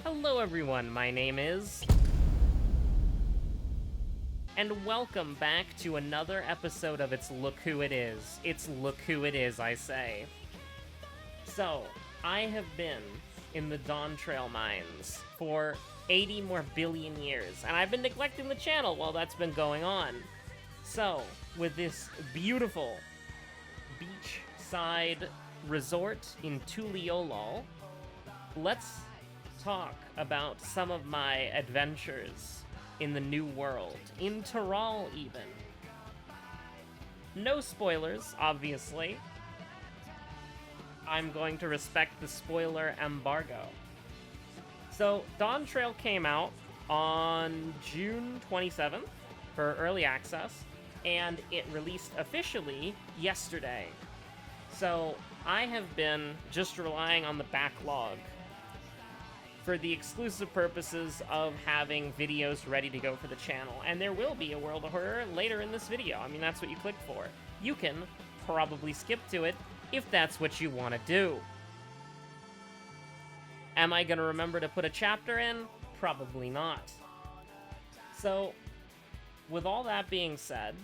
Hello everyone, my name is... And welcome back to another episode of It's Look Who It Is. It's Look Who It Is, I say. So, I have been in the Dawn Trail mines for 80 more billion years, and I've been neglecting the channel while that's been going on. So, with this beautiful beachside resort in Tuliolol, let's talk about some of my adventures in the new world, in TURAL even. No spoilers, obviously. I'm going to respect the spoiler embargo. So, Dawn Trail came out on June 27th for early access, and it released officially yesterday. So, I have been just relying on the backlog for the exclusive purposes of having videos ready to go for the channel. And there will be a World of Horror later in this video. I mean, that's what you clicked for. You can probably skip to it if that's what you want to do. Am I going to remember to put a chapter in? Probably not. So, with all that being said,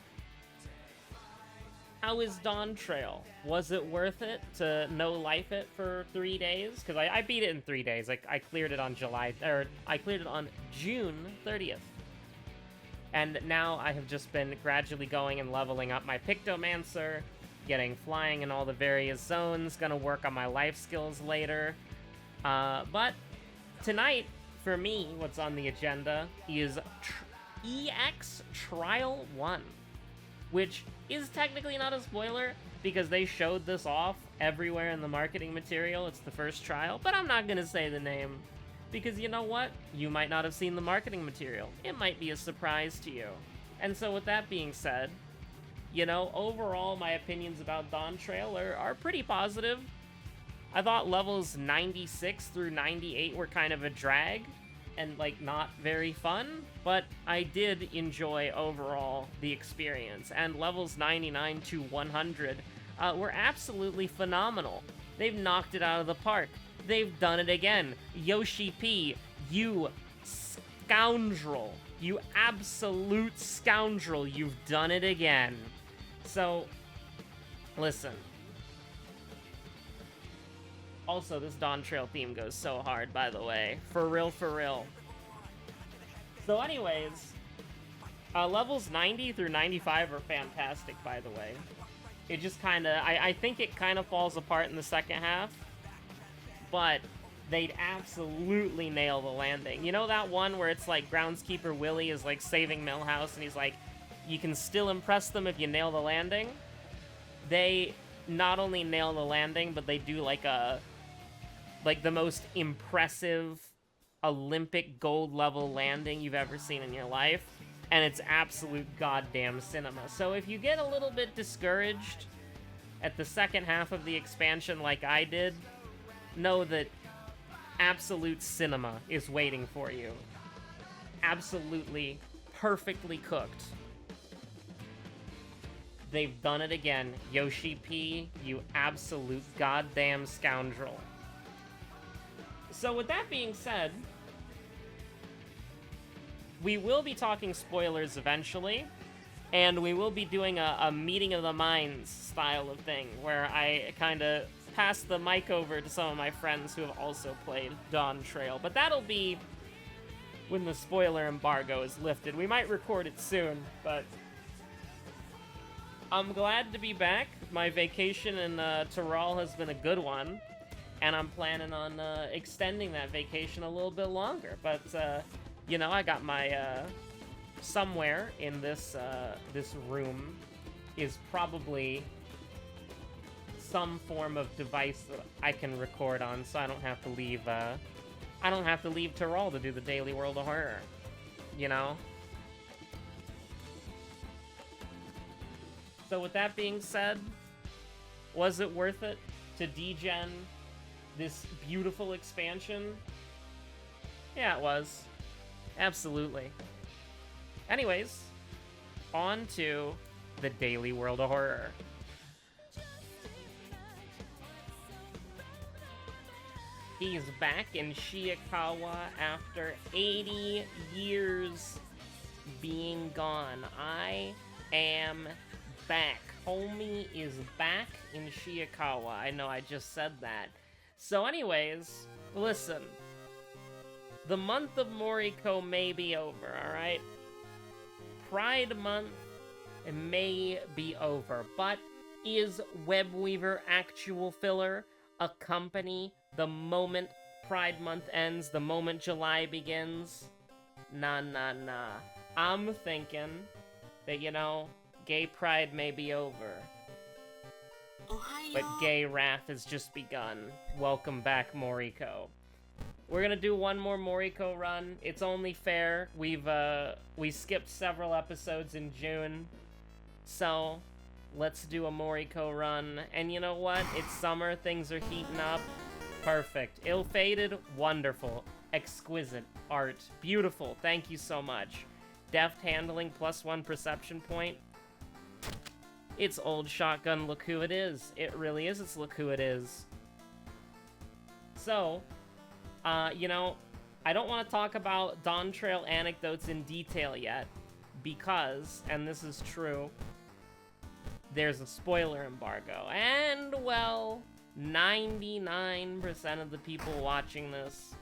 how is Dawn Trail? Was it worth it to no-life it for 3 days? Because I beat it in 3 days. I cleared it on I cleared it on June 30th. And now I have just been gradually going and leveling up my Pictomancer, getting flying in all the various zones, gonna work on my life skills later. But tonight, for me, what's on the agenda is EX Trial 1. Which is technically not a spoiler, because they showed this off everywhere in the marketing material. It's the first trial, but I'm not gonna say the name, because you know what? You might not have seen the marketing material. It might be a surprise to you. And so with that being said, you know, overall my opinions about Dawn Trail are pretty positive. I thought levels 96 through 98 were kind of a drag, and like not very fun, but I did enjoy overall the experience, and levels 99 to 100 were absolutely phenomenal. They've knocked it out of the park. They've done it again. Yoshi P, you scoundrel. You absolute scoundrel. You've done it again. So, listen. Also, this Dawn Trail theme goes so hard, by the way. For real, for real. So anyways, levels 90 through 95 are fantastic, by the way. It just kind of... I think it kind of falls apart in the second half, but they'd absolutely nail the landing. You know that one where it's like Groundskeeper Willie is like saving Millhouse, and he's like, you can still impress them if you nail the landing? They not only nail the landing, but they do like the most impressive Olympic gold level landing you've ever seen in your life, and it's absolute goddamn cinema. So if you get a little bit discouraged at the second half of the expansion like I did, know that absolute cinema is waiting for you. Absolutely perfectly cooked. They've done it again. Yoshi P, you absolute goddamn scoundrel. So with that being said, we will be talking spoilers eventually, and we will be doing a meeting of the minds style of thing, where I kind of pass the mic over to some of my friends who have also played Dawn Trail. But that'll be when the spoiler embargo is lifted. We might record it soon, but I'm glad to be back. My vacation in TURAL has been a good one, and I'm planning on extending that vacation a little bit longer. But, you know, I got my, somewhere in this, this room is probably some form of device that I can record on, so I don't have to leave, TURAL to do the daily World of Horror, you know? So with that being said, was it worth it to degen this beautiful expansion? Yeah, it was. Absolutely. Anyways, on to the daily World of Horror. He's back in Shiikawa after 80 years being gone. I am back. Homie is back in Shiikawa. I know I just said that. So anyways, listen. The month of Moriko may be over, alright? Pride Month may be over, but is Webweaver actual filler accompany the moment Pride Month ends, the moment July begins? Nah. I'm thinking that, you know, gay pride may be over. But gay wrath has just begun. Welcome back, Moriko. We're gonna do one more Moriko run. It's only fair. We skipped several episodes in June. So, let's do a Moriko run. And you know what? It's summer, things are heating up. Perfect. Ill-fated, wonderful. Exquisite art. Beautiful. Thank you so much. Deft handling, +1 perception point. It's old shotgun, look who it is. It really is, it's look who it is. So, you know, I don't want to talk about Dawn Trail anecdotes in detail yet, because, and this is true, there's a spoiler embargo. And, well, 99% of the people watching this,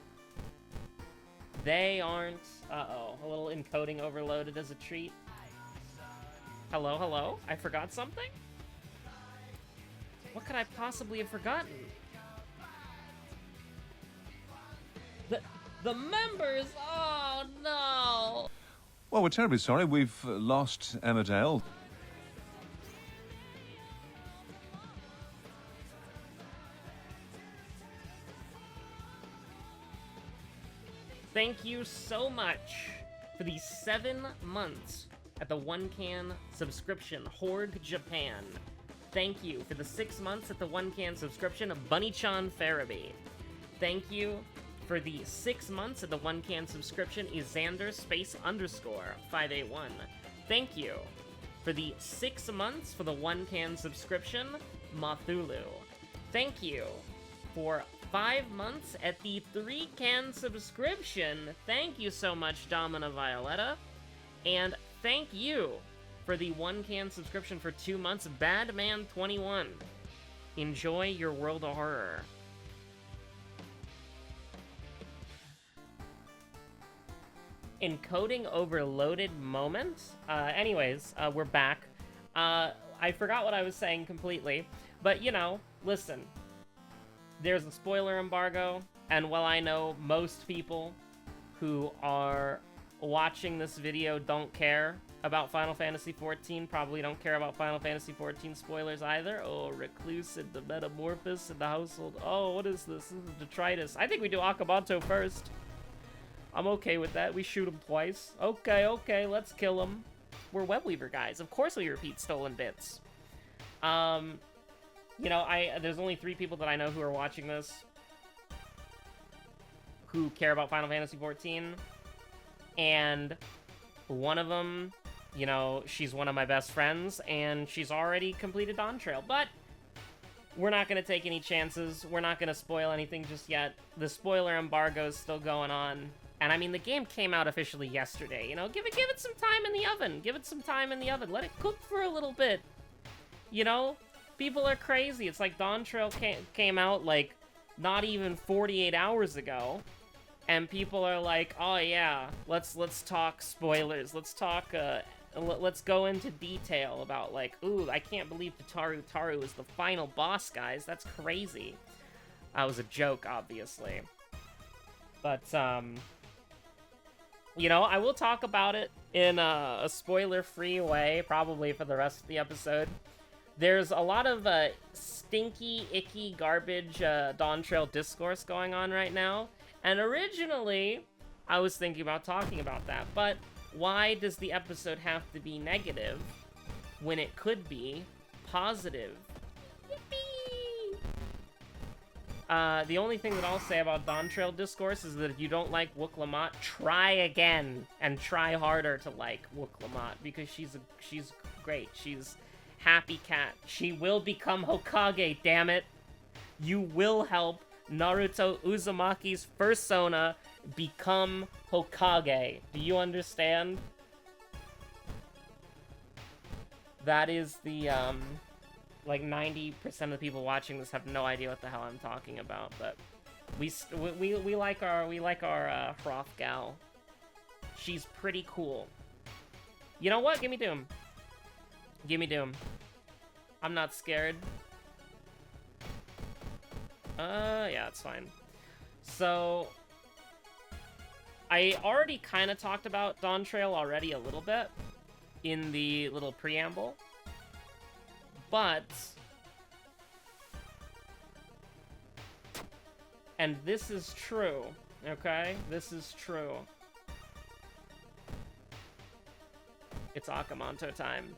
they aren't... Uh-oh, a little encoding overloaded as a treat. Hello? I forgot something? What could I possibly have forgotten? The members! Oh, no! Well, we're terribly sorry. We've lost Emmerdale. Thank you so much for the 7 months at the 1CAN subscription, Horde Japan. Thank you for the 6 months at the 1CAN subscription, Bunny-chan Faraby. Thank you for the 6 months at the 1CAN subscription, Isander _581. Thank you for the 6 months for the 1CAN subscription, Mathulu. Thank you for 5 months at the 3CAN subscription. Thank you so much, Domina Violetta. And thank you for the 1CAN subscription for 2 months, Badman21. Enjoy your world of horror. Encoding overloaded moment? Anyways, we're back. I forgot what I was saying completely, but you know, listen. There's a spoiler embargo, and while I know most people who are watching this video don't care about Final Fantasy XIV, probably don't care about Final Fantasy XIV spoilers either. Oh, Recluse and the Metamorphosis and the Household. Oh, what is this? This is Detritus. I think we do Akabato first. I'm okay with that. We shoot him twice. Okay, let's kill him. We're Webweaver guys. Of course we repeat stolen bits. You know, there's only 3 people that I know who are watching this who care about Final Fantasy XIV, and one of them, you know, she's one of my best friends, and she's already completed Dawn Trail, but we're not going to take any chances. We're not going to spoil anything just yet. The spoiler embargo is still going on, and I mean, the game came out officially yesterday, you know, give it some time in the oven. Give it some time in the oven. Let it cook for a little bit, you know? People are crazy. It's like Dawn Trail came out, like, not even 48 hours ago. And people are like, oh yeah, let's talk spoilers. Let's talk, let's go into detail about, like, ooh, I can't believe Taru is the final boss, guys. That's crazy. That was a joke, obviously. But, you know, I will talk about it in a spoiler-free way, probably for the rest of the episode. There's a lot of stinky, icky, garbage Dawn Trail discourse going on right now, and originally I was thinking about talking about that, but why does the episode have to be negative when it could be positive? Yippee! The only thing that I'll say about Dawn Trail discourse is that if you don't like Wook Lamont, try again and try harder to like Wook Lamont, because she's great. She's Happy Cat. She will become Hokage, damn it. You will help Naruto Uzumaki's persona become Hokage. Do you understand? That is the, like 90% of the people watching this have no idea what the hell I'm talking about, but we like our Froth gal. She's pretty cool. You know what? Give me Doom. Give me Doom. I'm not scared. Yeah, it's fine. So, I already kind of talked about Dawn Trail already a little bit in the little preamble, but, and this is true, okay? This is true. It's Akamanto time.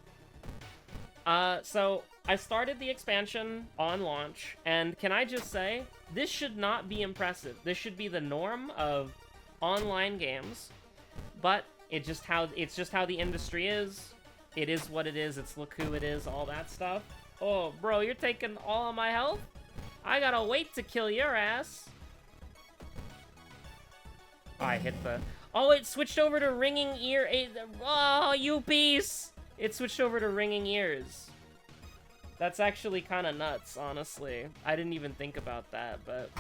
So, I started the expansion on launch, and can I just say, this should not be impressive. This should be the norm of online games, but it's just how the industry is. It is what it is. It's look who it is, all that stuff. Oh, bro, you're taking all of my health? I gotta wait to kill your ass. Oh, I hit the... Oh, it switched over to ringing ear... Oh, you piece! It switched over to ringing ears. That's actually kind of nuts, honestly. I didn't even think about that, but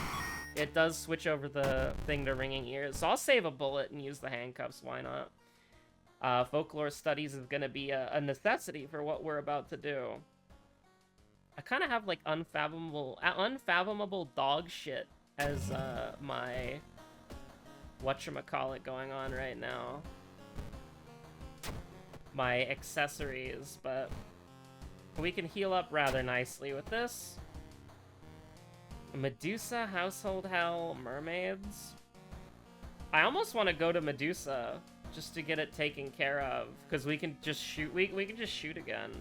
it does switch over the thing to ringing ears. So I'll save a bullet and use the handcuffs, why not? Folklore studies is gonna be a necessity for what we're about to do. I kind of have, like, unfathomable dog shit as, my... whatchamacallit going on right now. My accessories, but we can heal up rather nicely with this. Medusa, Household Hell, Mermaids. I almost want to go to Medusa just to get it taken care of, because we can just shoot. We can just shoot again.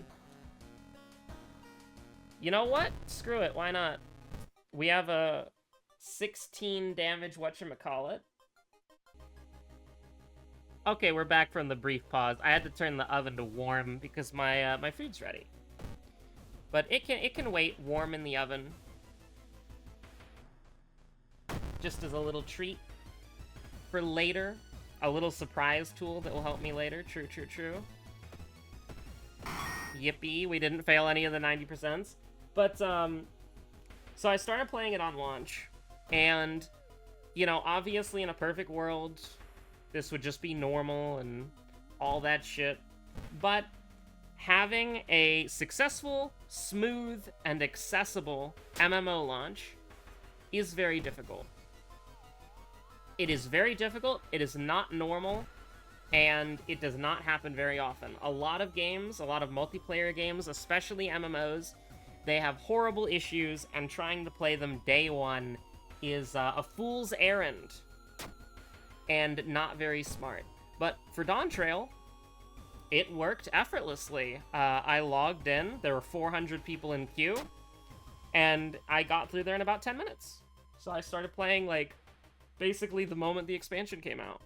You know what? Screw it. Why not? We have a 16 damage whatchamacallit. Okay, we're back from the brief pause. I had to turn the oven to warm because my my food's ready. But it can wait warm in the oven. Just as a little treat for later. A little surprise tool that will help me later. True, true, true. Yippee, we didn't fail any of the 90%. But, so I started playing it on launch. And, you know, obviously in a perfect world, this would just be normal and all that shit. But having a successful, smooth, and accessible MMO launch is very difficult. It is very difficult, it is not normal, and it does not happen very often. A lot of games, a lot of multiplayer games, especially MMOs, they have horrible issues, and trying to play them day one is a fool's errand, and not very smart. But for Dawn Trail, it worked effortlessly. I logged in, there were 400 people in queue, and I got through there in about 10 minutes. So I started playing, like, basically the moment the expansion came out.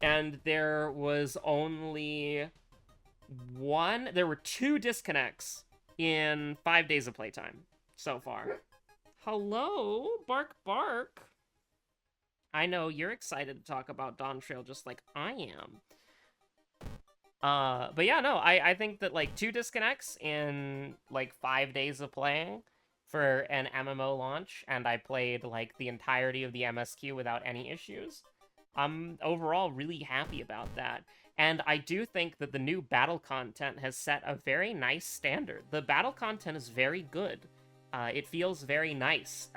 And there was only there were 2 disconnects in 5 days of playtime so far. Hello, Bark Bark. I know you're excited to talk about Dawn Trail just like I am. But yeah, no, I think that, like, 2 disconnects in, like, 5 days of playing for an MMO launch, and I played, like, the entirety of the MSQ without any issues. I'm overall really happy about that. And I do think that the new battle content has set a very nice standard. The battle content is very good. It feels very nice.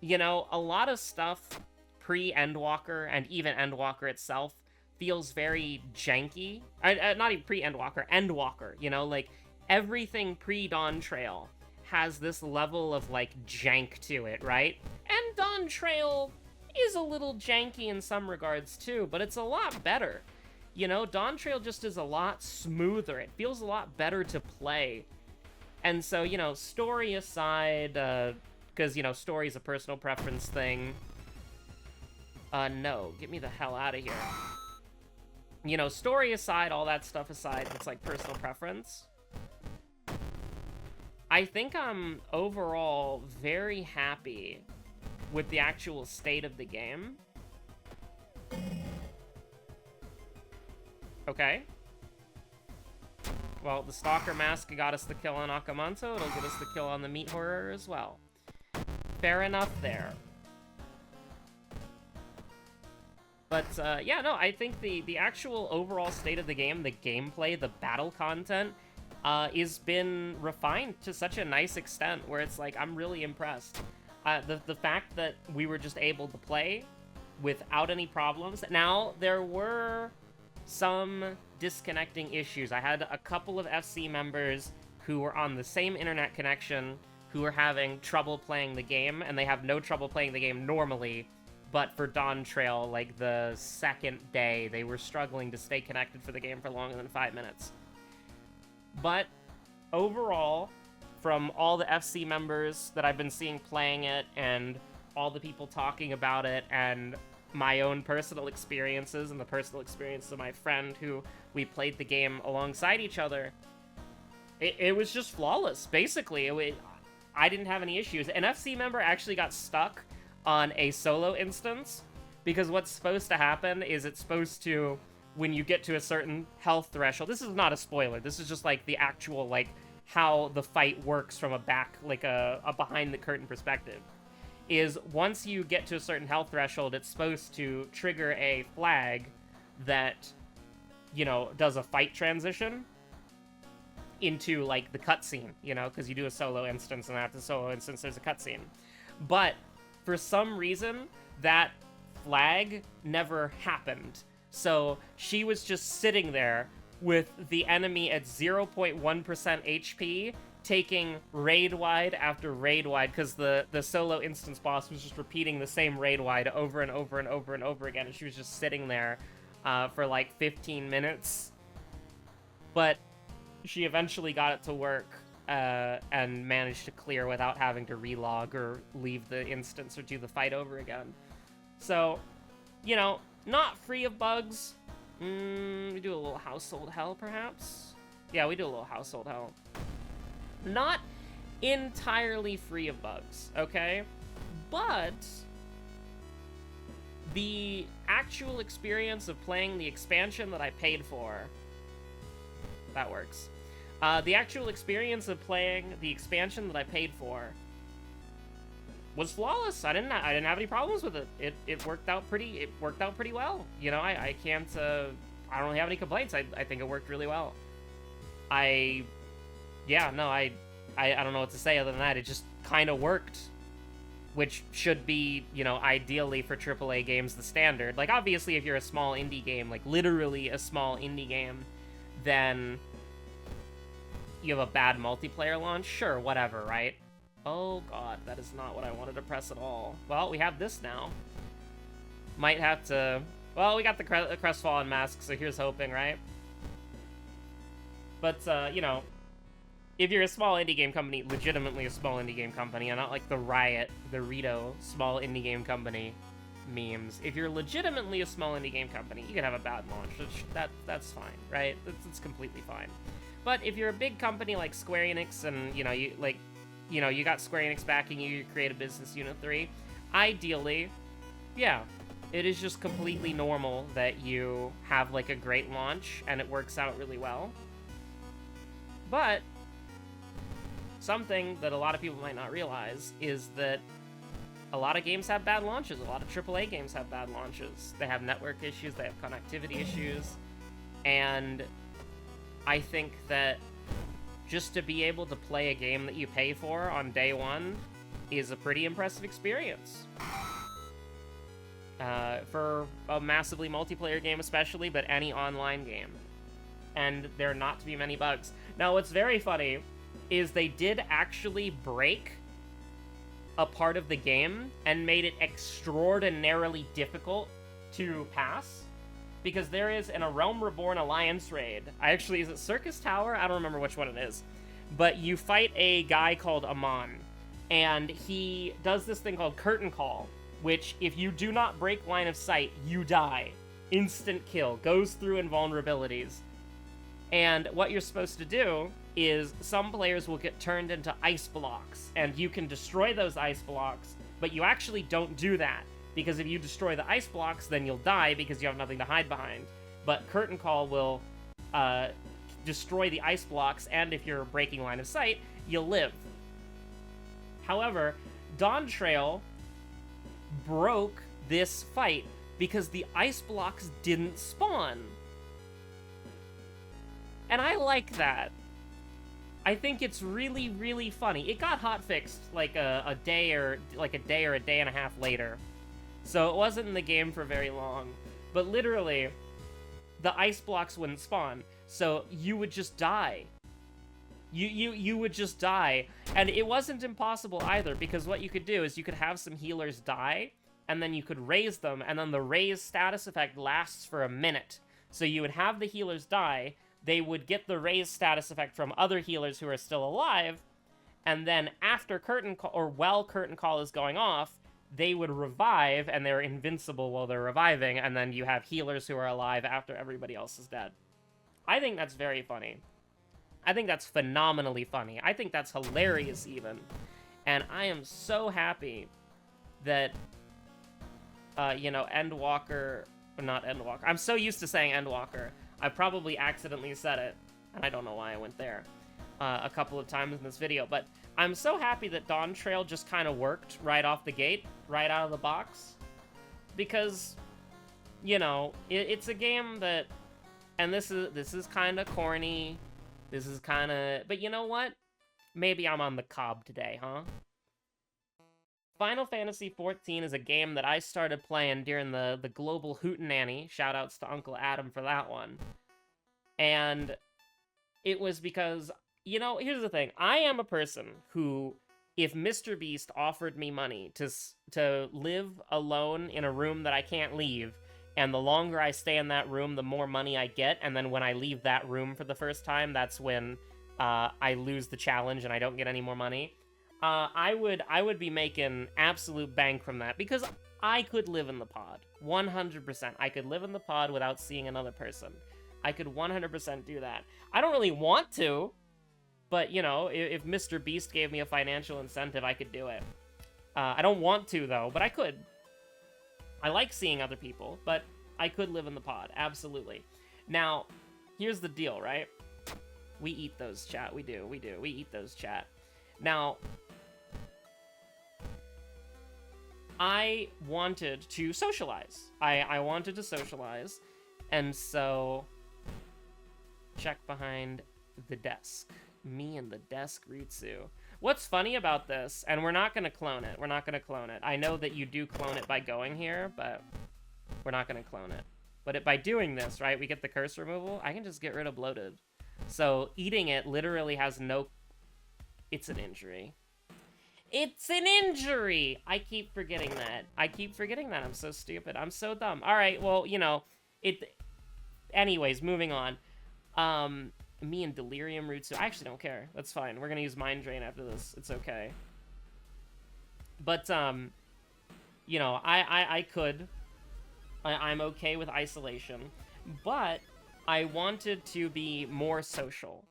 You know, a lot of stuff pre-Endwalker, and even Endwalker itself, feels very janky. Not even pre-Endwalker, Endwalker, you know? Like, everything pre-Dawn Trail has this level of, like, jank to it, right? And Dawn Trail is a little janky in some regards, too, but it's a lot better. You know, Dawn Trail just is a lot smoother. It feels a lot better to play. And so, you know, story aside, because, you know, story's a personal preference thing. No, get me the hell out of here. You know, story aside, all that stuff aside, it's like personal preference. I think I'm overall very happy with the actual state of the game. Okay. Well, the Stalker Mask got us the kill on Akamanto. It'll get us the kill on the Meat Horror as well. Fair enough there. But, yeah, no, I think the actual overall state of the game, the gameplay, the battle content, is been refined to such a nice extent where it's like, I'm really impressed. The fact that we were just able to play without any problems. Now, there were some disconnecting issues. I had a couple of FC members who were on the same internet connection who were having trouble playing the game, and they have no trouble playing the game normally. But for Dawn Trail, like the second day, they were struggling to stay connected for the game for longer than 5 minutes. But overall, from all the FC members that I've been seeing playing it, and all the people talking about it, and my own personal experiences, and the personal experience of my friend who we played the game alongside each other, it was just flawless, basically. I didn't have any issues. An FC member actually got stuck on a solo instance, because what's supposed to happen is it's supposed to, when you get to a certain health threshold, this is not a spoiler, this is just like the actual, like, how the fight works from a behind the curtain perspective, is once you get to a certain health threshold, it's supposed to trigger a flag that, you know, does a fight transition into, like, the cutscene, you know, because you do a solo instance, and after the solo instance, there's a cutscene. But for some reason, that flag never happened. So she was just sitting there with the enemy at 0.1% HP, taking raid-wide after raid-wide, because the solo instance boss was just repeating the same raid-wide over and over and over and over again, and she was just sitting there for like 15 minutes. But she eventually got it to work, and managed to clear without having to relog or leave the instance or do the fight over again. So, you know, not free of bugs. We do a little household hell, perhaps? Yeah, we do a little household hell. Not entirely free of bugs, okay? But the actual experience of playing the expansion that I paid for, that works. The actual experience of playing the expansion that I paid for was flawless. I didn't have any problems with it. It worked out pretty well. You know, I can't I don't have any complaints. I think it worked really well. I don't know what to say other than that. It just kind of worked, which should be, you know, ideally for AAA games the standard. Like, obviously, if you're a small indie game, like literally a small indie game, then you have a bad multiplayer launch, sure, whatever, right? Oh god, that is not what I wanted to press at all. Well, we have this now. Might have to... Well, we got the Crestfallen Mask, so here's hoping, right? But, you know, if you're a small indie game company, legitimately a small indie game company, and not like the Riot, the Rito, small indie game company memes. If you're legitimately a small indie game company, you can have a bad launch. That's fine, right? It's completely fine. But if you're a big company like Square Enix, and you got Square Enix backing you, you create a business unit 3, ideally, yeah, it is just completely normal that you have like a great launch and it works out really well. But something that a lot of people might not realize is that a lot of games have bad launches. A lot of AAA games have bad launches. They have network issues, they have connectivity issues, and I think that just to be able to play a game that you pay for on day one is a pretty impressive experience. For a massively multiplayer game especially, but any online game. And there are not to be many bugs. Now, what's very funny is they did actually break a part of the game and made it extraordinarily difficult to pass. Because there is, in a Realm Reborn Alliance raid, is it Circus Tower? I don't remember which one it is. But you fight a guy called Amon, and he does this thing called Curtain Call, which, if you do not break line of sight, you die. Instant kill. Goes through invulnerabilities. And what you're supposed to do is some players will get turned into ice blocks, and you can destroy those ice blocks, but you actually don't do that, because if you destroy the ice blocks, then you'll die because you have nothing to hide behind. But Curtain Call will destroy the ice blocks, and if you're breaking line of sight, you'll live. However, Dawn Trail broke this fight because the ice blocks didn't spawn. And I like that. I think it's really, really funny. It got hotfixed like a day or a day and a half later. So it wasn't in the game for very long. But literally, the ice blocks wouldn't spawn. So you would just die. You would just die. And it wasn't impossible either, because what you could do is you could have some healers die, and then you could raise them, and then the raise status effect lasts for a minute. So you would have the healers die, they would get the raise status effect from other healers who are still alive, and then after Curtain Call, or while Curtain Call is going off, they would revive, and they're invincible while they're reviving, and then you have healers who are alive after everybody else is dead. I think that's very funny. I think that's phenomenally funny. I think that's hilarious, even. And I am so happy that, Endwalker... Not Endwalker. I'm so used to saying Endwalker. I probably accidentally said it, and I don't know why I went there a couple of times in this video. But I'm so happy that Dawn Trail just kind of worked right off the gate, right out of the box. Because, it's a game that... And this is kind of corny. This is kind of... But you know what? Maybe I'm on the cob today, huh? Final Fantasy XIV is a game that I started playing during the global hootenanny. Shoutouts to Uncle Adam for that one. And it was because, here's the thing. I am a person who, if Mr. Beast offered me money to live alone in a room that I can't leave, and the longer I stay in that room, the more money I get, and then when I leave that room for the first time, that's when I lose the challenge and I don't get any more money. I would be making absolute bank from that, because I could live in the pod. 100%. I could live in the pod without seeing another person. I could 100% do that. I don't really want to, but, if Mr. Beast gave me a financial incentive, I could do it. I don't want to, though, but I could. I like seeing other people, but I could live in the pod. Absolutely. Now, here's the deal, right? We eat those, chat. We do. We eat those, chat. Now, I wanted to socialize. I wanted to socialize, and so check behind the desk. Me and the desk Ritsu. What's funny about this, and we're not going to clone it. I know that you do clone it by going here, but we're not going to clone it. But by doing this, right, we get the curse removal. I can just get rid of bloated. So eating it literally has no... It's an injury. It's an injury! I keep forgetting that. I'm so stupid. I'm so dumb. Alright, well, Anyways, moving on. Me and Delirium Rutsu. I actually don't care. That's fine. We're gonna use Mind Drain after this. It's okay. But, I could. I'm okay with isolation. But I wanted to be more social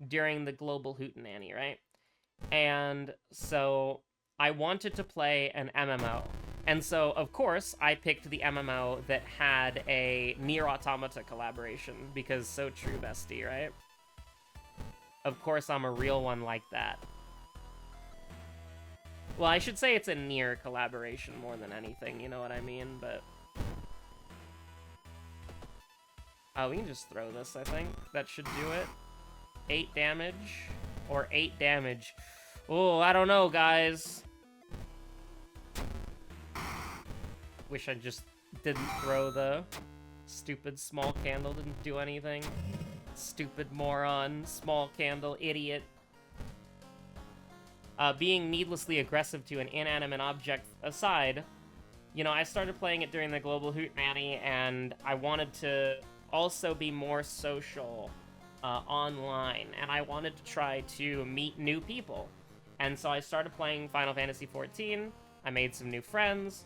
during the global hootenanny, right? And so I wanted to play an MMO. And so, of course, I picked the MMO that had a Nier Automata collaboration, because so true, bestie, right? Of course, I'm a real one like that. Well, I should say it's a Nier collaboration more than anything, you know what I mean? But... we can just throw this, I think. That should do it. 8 damage. Or 8 damage. Oh, I don't know, guys. Wish I just didn't throw the stupid small candle. Didn't do anything. Stupid moron. Small candle. Idiot. Being needlessly aggressive to an inanimate object aside, I started playing it during the global hootenanny, and I wanted to also be more social online, and I wanted to try to meet new people. And so I started playing Final Fantasy XIV, I made some new friends,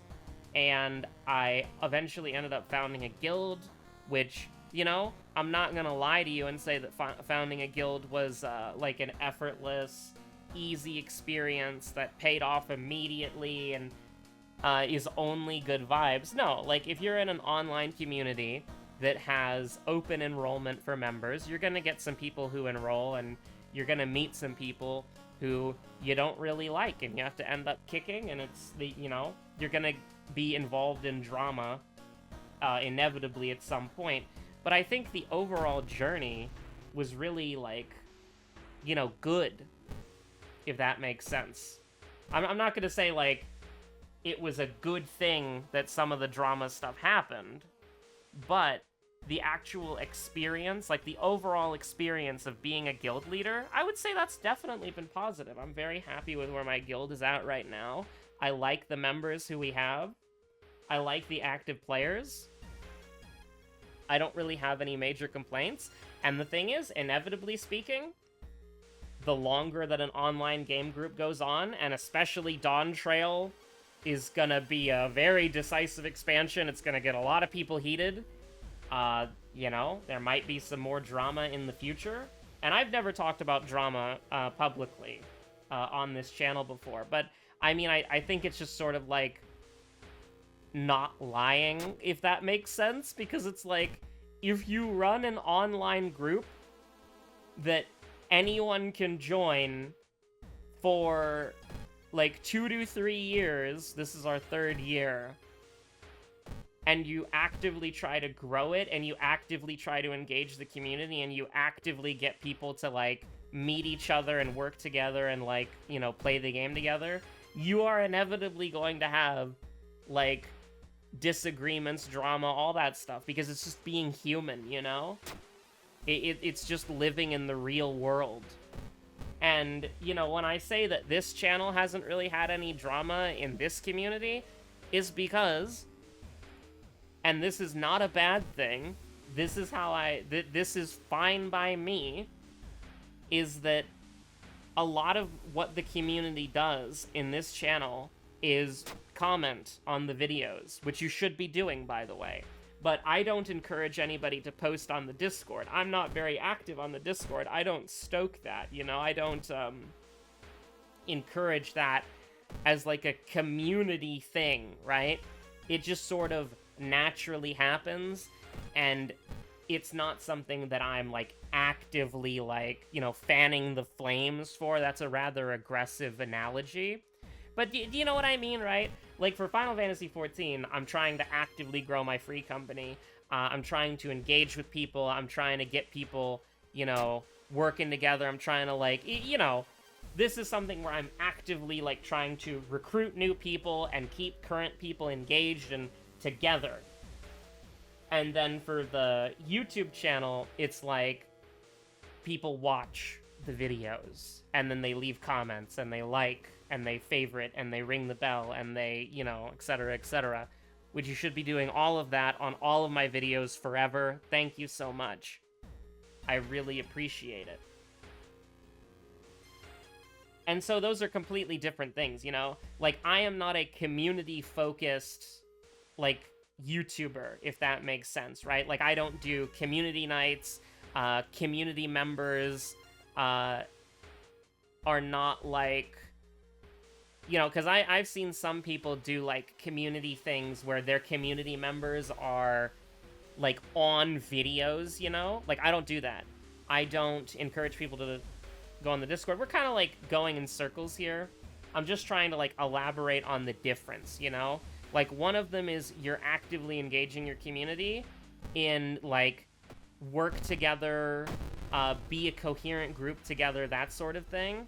and I eventually ended up founding a guild, which you know? I'm not gonna lie to you and say that founding a guild was, like, an effortless, easy experience that paid off immediately and is only good vibes. No, like, if you're in an online community that has open enrollment for members, you're gonna get some people who enroll, and you're gonna meet some people who you don't really like, and you have to end up kicking, and it's the, you know, you're gonna be involved in drama inevitably at some point. But I think the overall journey was really, like, you know, good, if that makes sense. I'm not gonna say, like, it was a good thing that some of the drama stuff happened, but the actual experience, like the overall experience of being a guild leader, I would say that's definitely been positive. I'm very happy with where my guild is at right now. I like the members who we have. I like the active players. I don't really have any major complaints. And the thing is, inevitably speaking, the longer that an online game group goes on, and especially Dawn Trail is gonna be a very decisive expansion. It's gonna get a lot of people heated. You know, there might be some more drama in the future. And I've never talked about drama publicly on this channel before. But, I mean, I think it's just sort of like not lying, if that makes sense. Because it's like, if you run an online group that anyone can join for like 2 to 3 years, this is our 3rd year, and you actively try to grow it, and you actively try to engage the community, and you actively get people to, like, meet each other and work together and, like, you know, play the game together, you are inevitably going to have, like, disagreements, drama, all that stuff, because it's just being human, you know? It's just living in the real world. And, you know, when I say that this channel hasn't really had any drama in this community, is because, and this is not a bad thing, this is how this is fine by me, is that a lot of what the community does in this channel is comment on the videos, which you should be doing, by the way. But I don't encourage anybody to post on the Discord. I'm not very active on the Discord. I don't stoke that, you know? I don't encourage that as, like, a community thing, right? It just sort of naturally happens, and it's not something that I'm, like, actively, like, you know, fanning the flames for. That's a rather aggressive analogy. But do you know what I mean, right? Like, for Final Fantasy XIV, I'm trying to actively grow my free company. I'm trying to engage with people. I'm trying to get people, you know, working together. I'm trying to, like, you know, this is something where I'm actively, like, trying to recruit new people and keep current people engaged and together. And then for the YouTube channel, it's like people watch the videos, and then they leave comments, and they like, and they favorite, and they ring the bell, and they, you know, etc., etc. Which you should be doing all of that on all of my videos forever. Thank you so much. I really appreciate it. And so those are completely different things, you know? Like, I am not a community-focused, like, YouTuber, if that makes sense, right? Like, I don't do community nights. Community members are not, like, you know, because I've seen some people do, like, community things where their community members are, like, on videos, you know? Like, I don't do that. I don't encourage people to go on the Discord. We're kind of, like, going in circles here. I'm just trying to, like, elaborate on the difference, you know? Like, one of them is you're actively engaging your community in, like, work together, be a coherent group together, that sort of thing.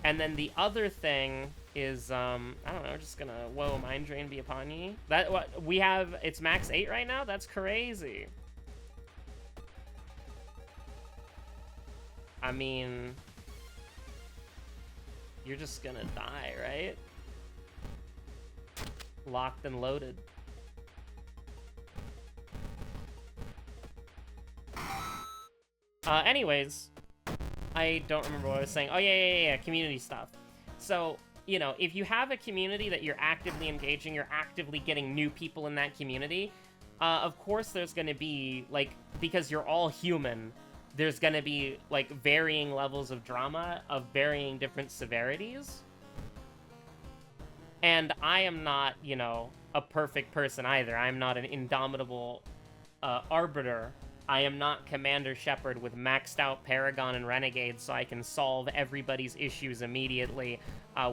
And then the other thing is, I don't know, just gonna, whoa, mind drain be upon ye. That, what, we have, it's max 8 right now? That's crazy. I mean, you're just gonna die, right? Locked and loaded. Anyways, I don't remember what I was saying. Oh, yeah, community stuff. So, you know, if you have a community that you're actively engaging, you're actively getting new people in that community, of course there's going to be, like, because you're all human, there's gonna be, like, varying levels of drama of varying different severities. And I am not, you know, a perfect person either. I'm not an indomitable arbiter. I am not Commander Shepard with maxed out Paragon and Renegade so I can solve everybody's issues immediately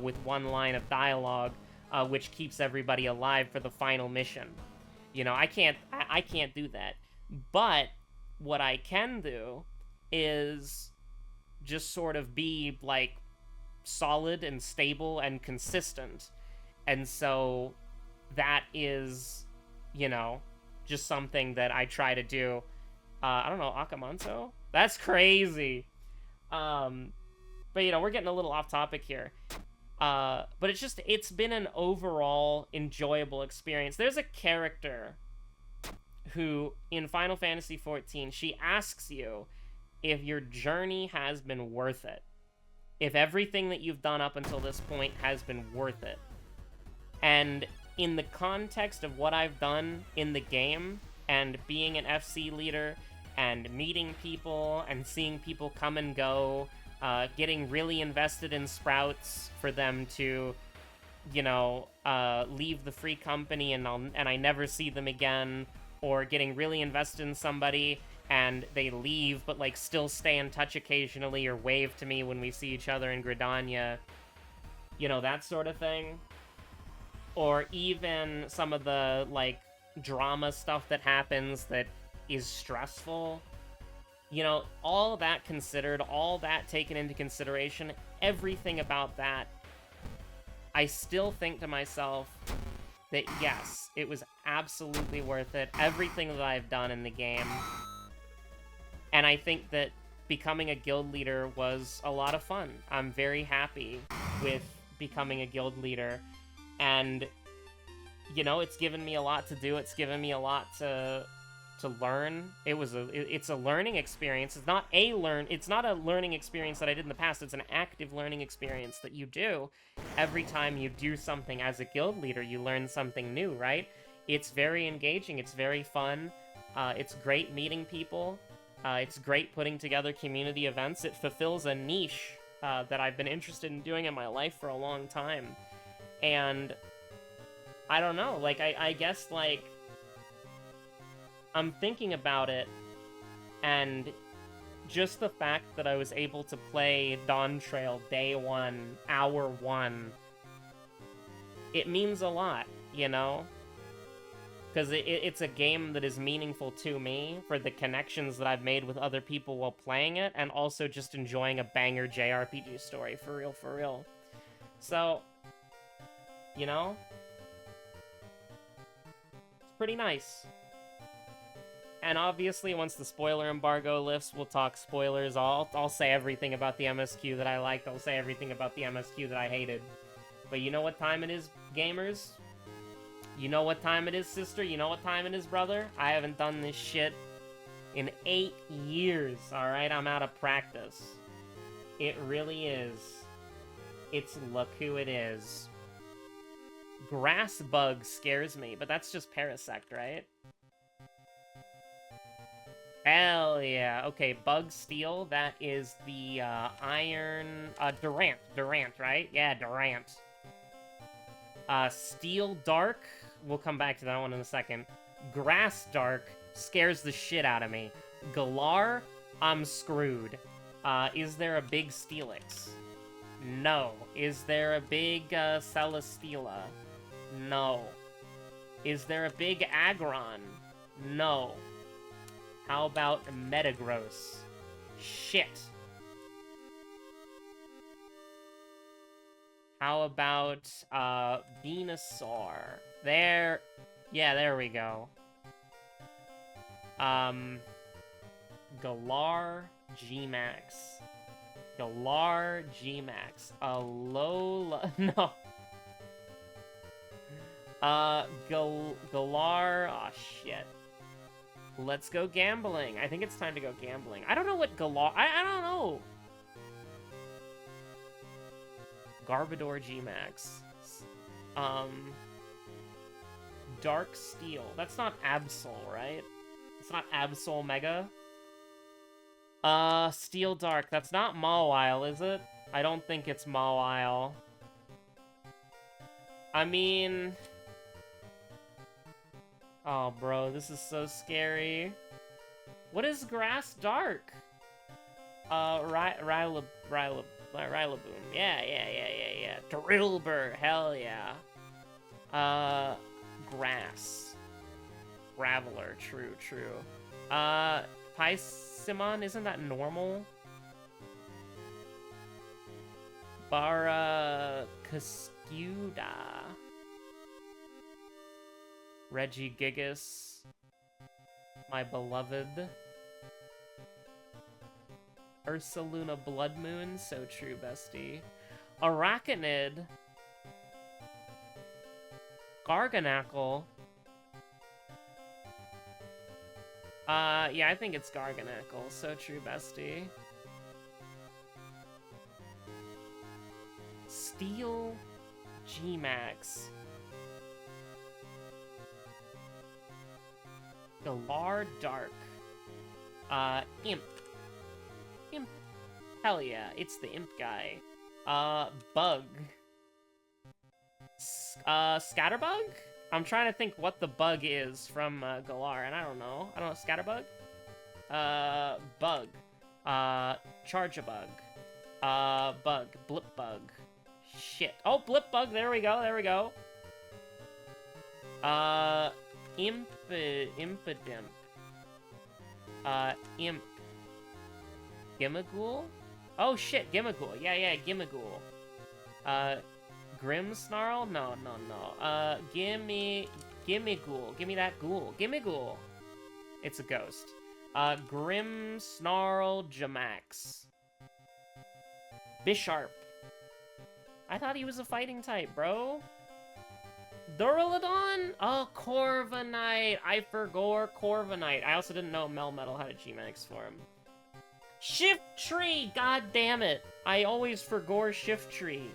with one line of dialogue, which keeps everybody alive for the final mission. You know, I can't do that. But what I can do is just sort of be, like, solid and stable and consistent. And so that is, you know, just something that I try to do. I don't know, Akamanto? That's crazy. But, you know, we're getting a little off topic here. But it's been an overall enjoyable experience. There's a character who, in Final Fantasy XIV, she asks you if your journey has been worth it. If everything that you've done up until this point has been worth it. And in the context of what I've done in the game, and being an FC leader, and meeting people, and seeing people come and go, getting really invested in Sprouts for them to, you know, leave the free company and I never see them again, or getting really invested in somebody and they leave but, like, still stay in touch occasionally or wave to me when we see each other in Gridania, you know, that sort of thing. Or even some of the, like, drama stuff that happens that is stressful. You know, all that considered, all that taken into consideration, everything about that, I still think to myself that, yes, it was absolutely worth it. Everything that I've done in the game. And I think that becoming a guild leader was a lot of fun. I'm very happy with becoming a guild leader. And, you know, it's given me a lot to do. It's given me a lot to learn. It's a learning experience. It's not a learning experience that I did in the past. It's an active learning experience that you do. Every time you do something as a guild leader, you learn something new, right? It's very engaging. It's very fun. It's great meeting people. It's great putting together community events. It fulfills a niche that I've been interested in doing in my life for a long time. And I don't know, like, I guess, like, I'm thinking about it, and just the fact that I was able to play Dawn Trail day 1, hour 1, it means a lot, you know? Because it's a game that is meaningful to me for the connections that I've made with other people while playing it, and also just enjoying a banger JRPG story, for real, for real. So, you know? It's pretty nice. And obviously, once the spoiler embargo lifts, we'll talk spoilers. I'll say everything about the MSQ that I liked. I'll say everything about the MSQ that I hated. But you know what time it is, gamers? You know what time it is, sister? You know what time it is, brother? I haven't done this shit in 8 years, alright? I'm out of practice. It really is. It's look who it is. Grass bug scares me, but that's just Parasect, right? Hell yeah. Okay, Bug Steel, that is the Iron... Durant, right? Yeah, Durant. Steel Dark, we'll come back to that one in a second. Grass Dark scares the shit out of me. Galar, I'm screwed. Is there a big Steelix? No. Is there a big Celesteela? No. Is there a big Aggron? No. How about Metagross? Shit. How about Venusaur? There. Yeah, there we go. Galar G-Max. Galar G-Max. Alola. No. Galar. Oh shit. Let's go gambling. I think it's time to go gambling. I don't know what Galar... I don't know. Garbodor G-Max. Dark Steel. That's not Absol, right? It's not Absol Mega. Steel Dark. That's not Mawile, is it? I don't think it's Mawile. I mean... Oh, bro, this is so scary. What is Grass Dark? Rillaboom. Yeah. Drillbur, hell yeah. Grass. Graveler, true. Paimon, isn't that normal? Barracuda. Regigigas. My beloved. Ursaluna Bloodmoon, so true, bestie. Arachnid. Garganackle. Yeah, I think it's Garganackle, so true, bestie. Steel G-Max. Galar Dark. Imp. Imp. Hell yeah, it's the Imp guy. Bug. Scatterbug? I'm trying to think what the bug is from, Galar, and I don't know. Scatterbug? Bug. Charge-a-Bug. Bug. Blip-bug. Shit. Oh, Blip-bug, there we go. Impidimp. Imp. Gimmighoul? Oh shit, Gimmighoul. Yeah, Gimmighoul. Grimmsnarl? No. Gimmighoul. Give me that ghoul. Gimmighoul. It's a ghost. Grimmsnarl Jamax. Bisharp. I thought he was a fighting type, bro. Duraludon? Oh, Corviknight. I forgot Corviknight. I also didn't know Melmetal had a G-Max for him. Shiftry! God damn it. I always forgot Shiftry.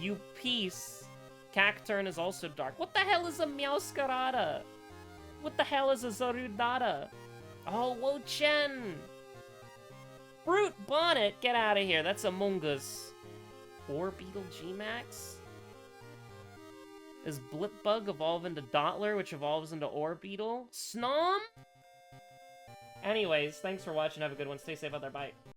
You piece. Cacturn is also dark. What the hell is a Meowscarada? What the hell is a Zarudata? Oh, Wo-Chen! Fruit Bonnet! Get out of here. That's a Mungus. Orbeetle G-Max? Does Blipbug evolve into Dottler, which evolves into Orbeetle? Snom? Anyways, thanks for watching. Have a good one. Stay safe out there. Bye.